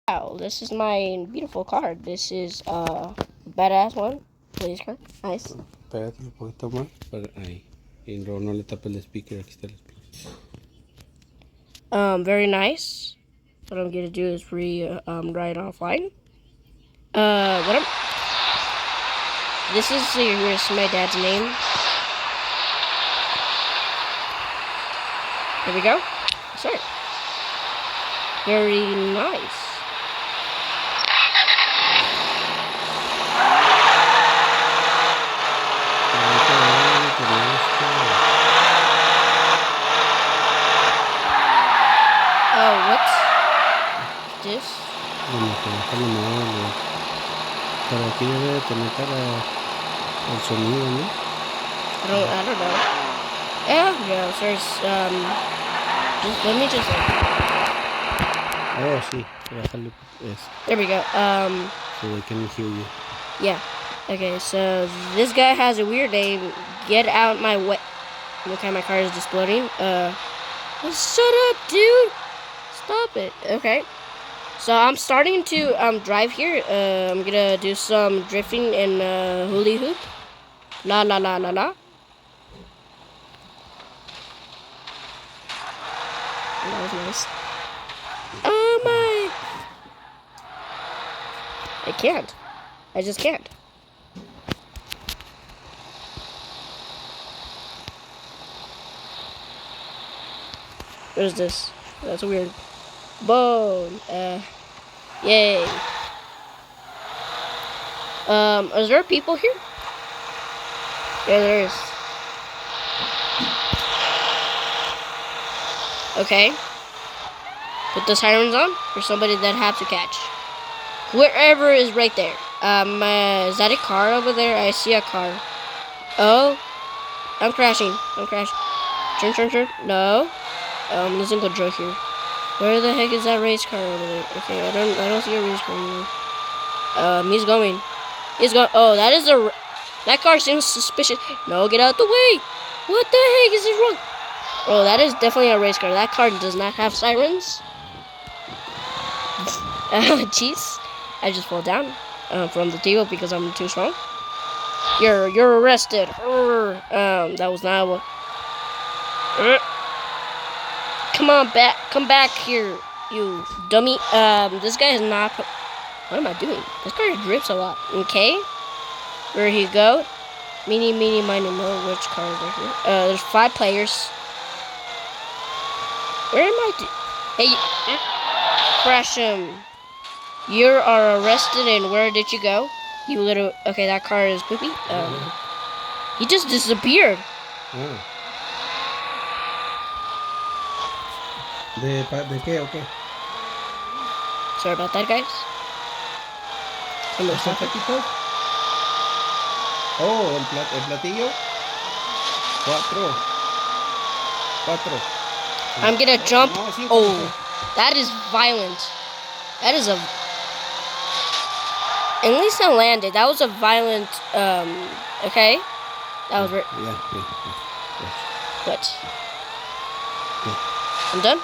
Wow, this is my beautiful card. This is a badass one. Police card. Nice. Espérate un poquito más. Ahí. Y luego no le tapes el speaker. Aquí está el speaker. Very nice. What I'm gonna do is write offline. What I'm. This is here's my dad's name. Here we go. Start. Very nice. Oh, what's this? Bueno, para aquí debe tener para el sonido, ¿no? I don't know. Yeah, there's let me just Oh, sí. Bájale eso. there we go. So they can hear you. Yeah. Okay, so this guy has a weird name. Get out my way. Okay, my car is exploding. Shut up, dude. Stop it. Okay. So I'm starting to drive here. I'm gonna do some drifting and hula hoop. La la la la la. That was nice. Oh my! I can't. I just can't. What is this? That's weird. Bone. Yay. Is there people here? Yeah, there is. Okay. Put the sirens on for somebody that have to catch. Wherever is right there. Is that a car over there? I see a car. Oh. I'm crashing. Turn. No. I'm losing control here. Where the heck is that race car over there? Okay, I don't see a race car anymore. He's going. Oh, that car seems suspicious. No, get out the way. What the heck is this wrong? Oh, that is definitely a race car. That car does not have sirens. Jeez. I just fall down from the table because I'm too strong. You're arrested. That was not what. Come back here, you dummy. This guy is not. What am I doing? This car drifts a lot. Okay, where he go? Meeny, miny, mo. Which car is there here? There's 5 players. Where am I? Hey, crash him. You are arrested, and where did you go? You little. Okay, that car is poopy. He just disappeared. Oh. ¿De qué o qué? Sorry about that, guys. ¿Está Pepito? Oh, el platillo. 4. I'm gonna jump. Oh, that is violent. That is a. At least I landed. That was a violent. Okay. That was. Yeah. What? I'm done.